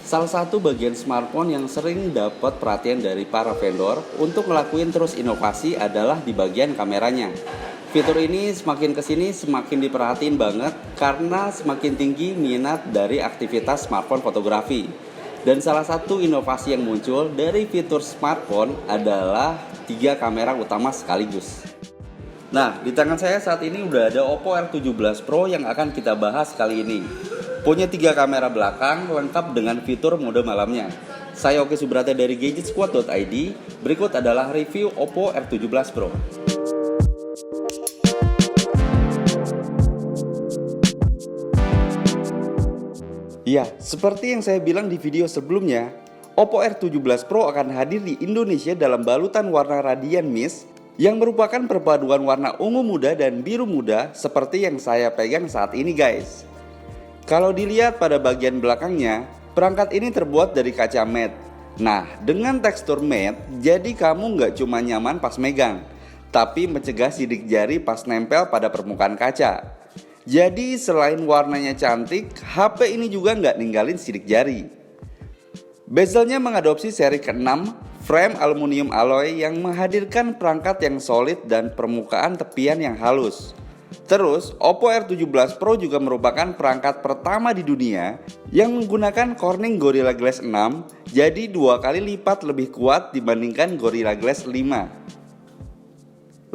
Salah satu bagian smartphone yang sering dapat perhatian dari para vendor untuk ngelakuin terus inovasi adalah di bagian kameranya. Fitur ini semakin kesini semakin diperhatiin banget karena semakin tinggi minat dari aktivitas smartphone fotografi. Dan salah satu inovasi yang muncul dari fitur smartphone adalah 3 kamera utama sekaligus. Nah, di tangan saya saat ini udah ada Oppo R17 Pro yang akan kita bahas kali ini. Punya 3 kamera belakang lengkap dengan fitur mode malamnya. Saya Oki Subrata dari gadgetsquad.id. Berikut adalah review Oppo R17 Pro. Ya, seperti yang saya bilang di video sebelumnya, Oppo R17 Pro akan hadir di Indonesia dalam balutan warna Radiant Mist yang merupakan perpaduan warna ungu muda dan biru muda seperti yang saya pegang saat ini guys. Kalau dilihat pada bagian belakangnya, perangkat ini terbuat dari kaca matte. Nah, dengan tekstur matte, jadi kamu nggak cuma nyaman pas megang, tapi mencegah sidik jari pas nempel pada permukaan kaca. Jadi selain warnanya cantik, HP ini juga nggak ninggalin sidik jari. Bezelnya mengadopsi seri ke-6, frame aluminium alloy yang menghadirkan perangkat yang solid dan permukaan tepian yang halus. Terus, Oppo R17 Pro juga merupakan perangkat pertama di dunia yang menggunakan Corning Gorilla Glass 6, jadi 2 kali lipat lebih kuat dibandingkan Gorilla Glass 5.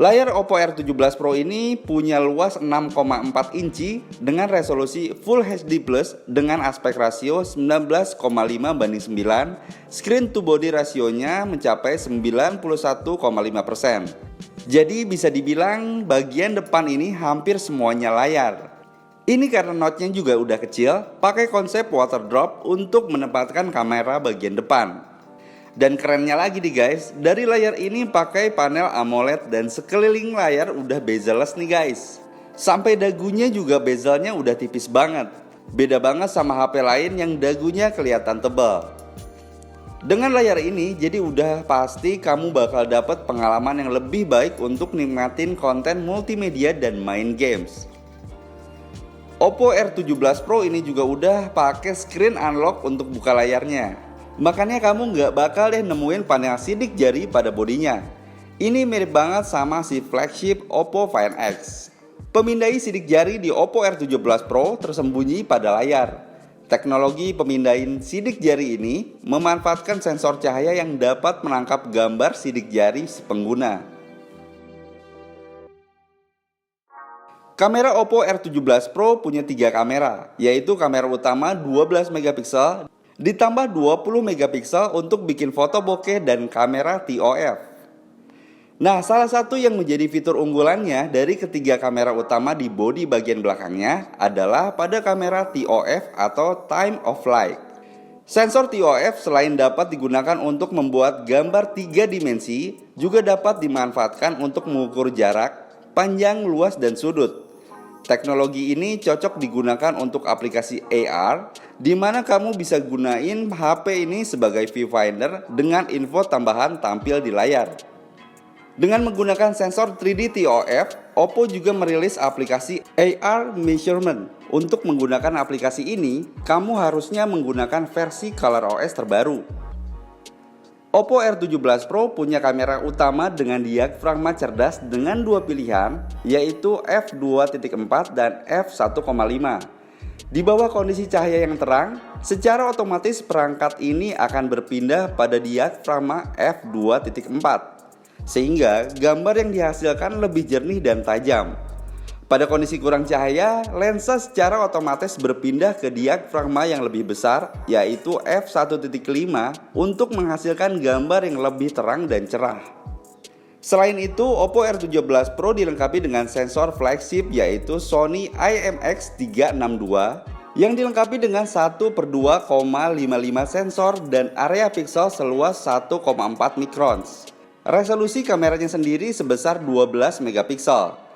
Layar Oppo R17 Pro ini punya luas 6,4 inci dengan resolusi Full HD Plus dengan aspek rasio 19,5:9. Screen to body rasionya mencapai 91,5%. Jadi bisa dibilang bagian depan ini hampir semuanya layar. Ini karena notnya juga udah kecil, pakai konsep water drop untuk menempatkan kamera bagian depan. Dan kerennya lagi nih guys, dari layar ini pakai panel AMOLED dan sekeliling layar udah bezel-less nih guys. Sampai dagunya juga bezelnya udah tipis banget. Beda banget sama HP lain yang dagunya kelihatan tebal. Dengan layar ini, jadi udah pasti kamu bakal dapet pengalaman yang lebih baik untuk nikmatin konten multimedia dan main games. Oppo R17 Pro ini juga udah pakai screen unlock untuk buka layarnya. Makanya kamu nggak bakal deh nemuin panel sidik jari pada bodinya. Ini mirip banget sama si flagship Oppo Find X. Pemindai sidik jari di Oppo R17 Pro tersembunyi pada layar. Teknologi pemindahin sidik jari ini memanfaatkan sensor cahaya yang dapat menangkap gambar sidik jari si pengguna. Kamera Oppo R17 Pro punya 3 kamera, yaitu kamera utama 12 megapiksel ditambah 20 megapiksel untuk bikin foto bokeh dan kamera TOF. Nah, salah satu yang menjadi fitur unggulannya dari ketiga kamera utama di bodi bagian belakangnya adalah pada kamera TOF atau Time of Flight. Sensor TOF selain dapat digunakan untuk membuat gambar 3 dimensi, juga dapat dimanfaatkan untuk mengukur jarak, panjang, luas, dan sudut. Teknologi ini cocok digunakan untuk aplikasi AR, di mana kamu bisa gunain HP ini sebagai viewfinder dengan info tambahan tampil di layar. Dengan menggunakan sensor 3D TOF, Oppo juga merilis aplikasi AR Measurement. Untuk menggunakan aplikasi ini, kamu harusnya menggunakan versi ColorOS terbaru. Oppo R17 Pro punya kamera utama dengan diafragma cerdas dengan 2 pilihan, yaitu f2.4 dan f1.5. Di bawah kondisi cahaya yang terang, secara otomatis perangkat ini akan berpindah pada diafragma f2.4, sehingga gambar yang dihasilkan lebih jernih dan tajam. Pada kondisi kurang cahaya, lensa secara otomatis berpindah ke diafragma yang lebih besar, yaitu f1.5 untuk menghasilkan gambar yang lebih terang dan cerah. Selain itu, Oppo R17 Pro dilengkapi dengan sensor flagship yaitu Sony IMX362 yang dilengkapi dengan 1/2,55 sensor dan area pixel seluas 1,4 mikrons. Resolusi kameranya sendiri sebesar 12 megapiksel.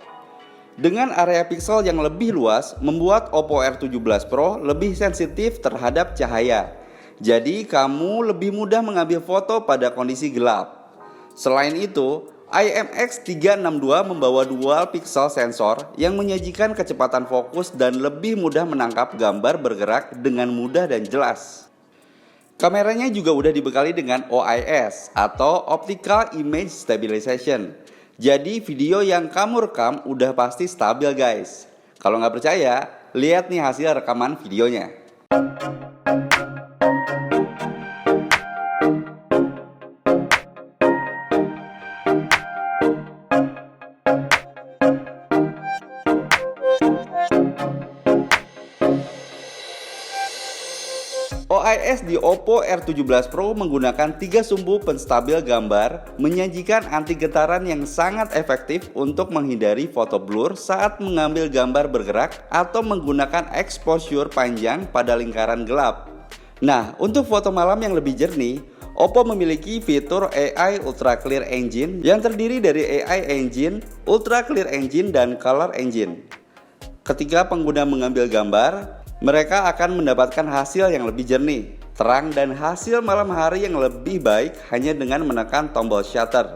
Dengan area pixel yang lebih luas, membuat Oppo R17 Pro lebih sensitif terhadap cahaya. Jadi kamu lebih mudah mengambil foto pada kondisi gelap. Selain itu, IMX362 membawa dual pixel sensor yang menyajikan kecepatan fokus dan lebih mudah menangkap gambar bergerak dengan mudah dan jelas. Kameranya juga udah dibekali dengan OIS atau Optical Image Stabilization. Jadi video yang kamu rekam udah pasti stabil guys. Kalau nggak percaya, lihat nih hasil rekaman videonya. OIS di Oppo R17 Pro menggunakan 3 sumbu penstabil gambar, menyajikan anti getaran yang sangat efektif untuk menghindari foto blur saat mengambil gambar bergerak atau menggunakan exposure panjang pada lingkaran gelap. Nah, untuk foto malam yang lebih jernih, Oppo memiliki fitur AI Ultra Clear Engine yang terdiri dari AI Engine, Ultra Clear Engine, dan Color Engine. Ketika pengguna mengambil gambar, mereka akan mendapatkan hasil yang lebih jernih, terang, dan hasil malam hari yang lebih baik hanya dengan menekan tombol shutter.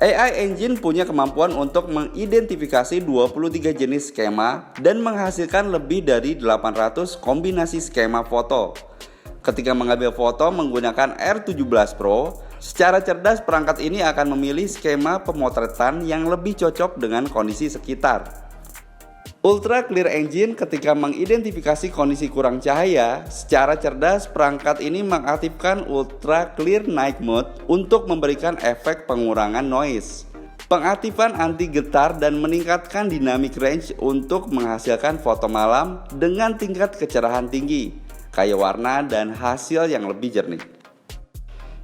AI Engine punya kemampuan untuk mengidentifikasi 23 jenis skema dan menghasilkan lebih dari 800 kombinasi skema foto. Ketika mengambil foto menggunakan R17 Pro, secara cerdas perangkat ini akan memilih skema pemotretan yang lebih cocok dengan kondisi sekitar. Ultra Clear Engine ketika mengidentifikasi kondisi kurang cahaya, secara cerdas perangkat ini mengaktifkan Ultra Clear Night Mode untuk memberikan efek pengurangan noise, pengaktifan anti getar, dan meningkatkan dynamic range untuk menghasilkan foto malam dengan tingkat kecerahan tinggi, kaya warna, dan hasil yang lebih jernih.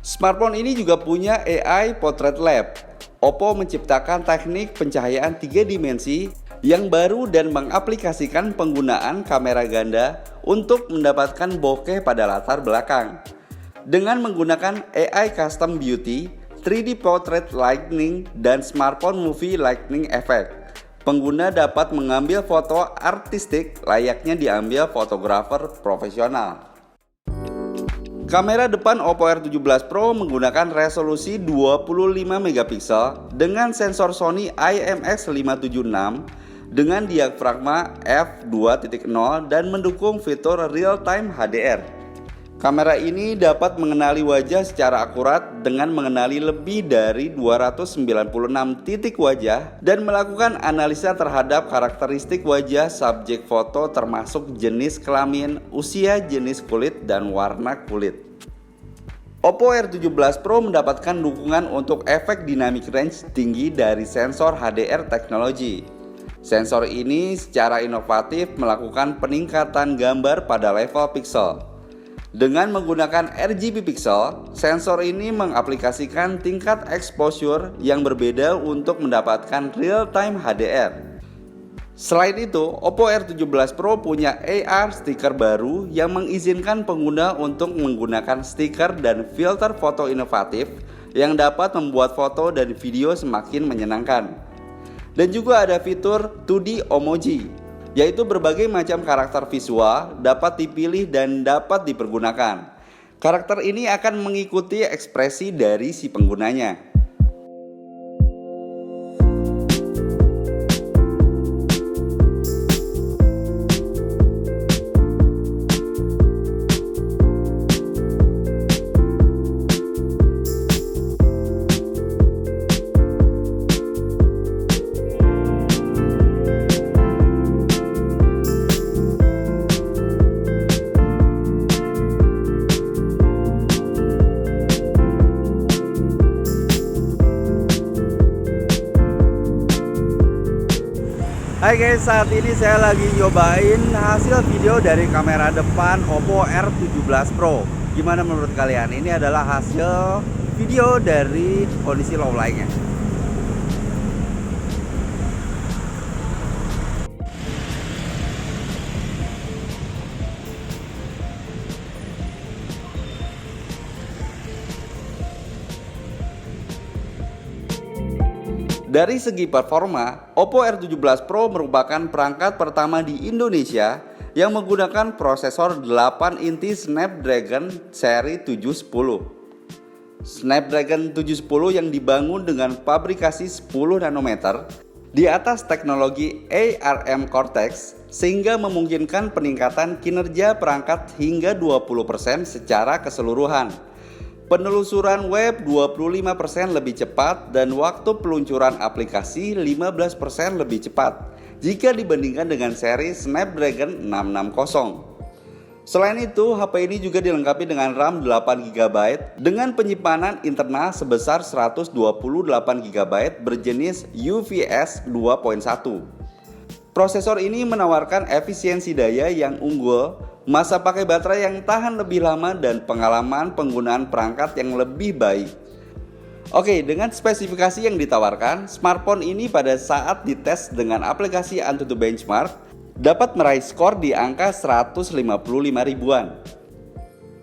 Smartphone ini juga punya AI Portrait Lab. Oppo menciptakan teknik pencahayaan 3 dimensi yang baru dan mengaplikasikan penggunaan kamera ganda untuk mendapatkan bokeh pada latar belakang. Dengan menggunakan AI Custom Beauty, 3D Portrait Lighting, dan Smartphone Movie Lighting Effect, pengguna dapat mengambil foto artistik layaknya diambil fotografer profesional. Kamera depan Oppo R17 Pro menggunakan resolusi 25 megapiksel dengan sensor Sony IMX576 dengan diafragma f2.0 dan mendukung fitur real-time HDR. Kamera ini dapat mengenali wajah secara akurat dengan mengenali lebih dari 296 titik wajah dan melakukan analisa terhadap karakteristik wajah subjek foto termasuk jenis kelamin, usia, jenis kulit, dan warna kulit. Oppo R17 Pro mendapatkan dukungan untuk efek dynamic range tinggi dari sensor HDR teknologi. Sensor ini secara inovatif melakukan peningkatan gambar pada level pixel. Dengan menggunakan RGB pixel, sensor ini mengaplikasikan tingkat exposure yang berbeda untuk mendapatkan real-time HDR. Selain itu, Oppo R17 Pro punya AR stiker baru yang mengizinkan pengguna untuk menggunakan stiker dan filter foto inovatif yang dapat membuat foto dan video semakin menyenangkan. Dan juga ada fitur 2D emoji, yaitu berbagai macam karakter visual dapat dipilih dan dapat dipergunakan. Karakter ini akan mengikuti ekspresi dari si penggunanya. Hai guys, saat ini saya lagi nyobain hasil video dari kamera depan Oppo R17 Pro. Gimana menurut kalian? Ini adalah hasil video dari kondisi low light-nya. Dari segi performa, Oppo R17 Pro merupakan perangkat pertama di Indonesia yang menggunakan prosesor 8 inti Snapdragon seri 710. Snapdragon 710 yang dibangun dengan pabrikasi 10 nanometer di atas teknologi ARM Cortex sehingga memungkinkan peningkatan kinerja perangkat hingga 20% secara keseluruhan. Penelusuran web 25% lebih cepat dan waktu peluncuran aplikasi 15% lebih cepat jika dibandingkan dengan seri Snapdragon 660. Selain itu, HP ini juga dilengkapi dengan RAM 8GB dengan penyimpanan internal sebesar 128GB berjenis UFS 2.1. Prosesor ini menawarkan efisiensi daya yang unggul, masa pakai baterai yang tahan lebih lama dan pengalaman penggunaan perangkat yang lebih baik. Oke, dengan spesifikasi yang ditawarkan, smartphone ini pada saat dites dengan aplikasi Antutu Benchmark dapat meraih skor di angka 155 ribuan.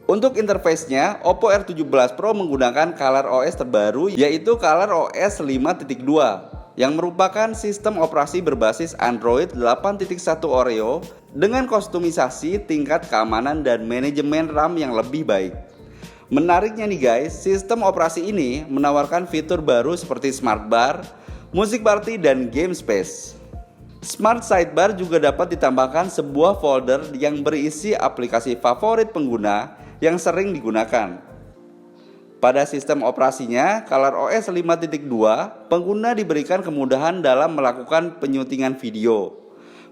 Untuk interface-nya, Oppo R17 Pro menggunakan ColorOS terbaru yaitu ColorOS 5.2 yang merupakan sistem operasi berbasis Android 8.1 Oreo dengan kostumisasi tingkat keamanan dan manajemen RAM yang lebih baik. Menariknya nih guys, sistem operasi ini menawarkan fitur baru seperti Smart Bar, Music Party, dan Game Space. Smart Sidebar juga dapat ditambahkan sebuah folder yang berisi aplikasi favorit pengguna yang sering digunakan. Pada sistem operasinya, ColorOS 5.2, pengguna diberikan kemudahan dalam melakukan penyutingan video.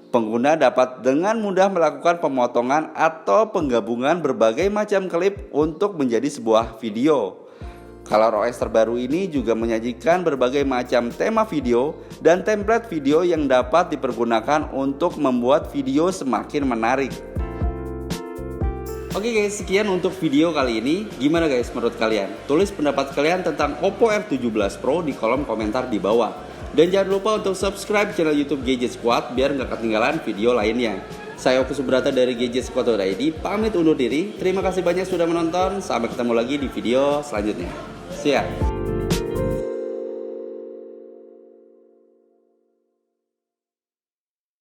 Pengguna dapat dengan mudah melakukan pemotongan atau penggabungan berbagai macam klip untuk menjadi sebuah video. ColorOS terbaru ini juga menyajikan berbagai macam tema video dan template video yang dapat dipergunakan untuk membuat video semakin menarik. Oke guys, sekian untuk video kali ini. Gimana guys menurut kalian? Tulis pendapat kalian tentang Oppo R17 Pro di kolom komentar di bawah. Dan jangan lupa untuk subscribe channel YouTube Gadget Squad biar nggak ketinggalan video lainnya. Saya Oki Subrata dari GadgetSquad.id pamit undur diri. Terima kasih banyak sudah menonton. Sampai ketemu lagi di video selanjutnya. See ya.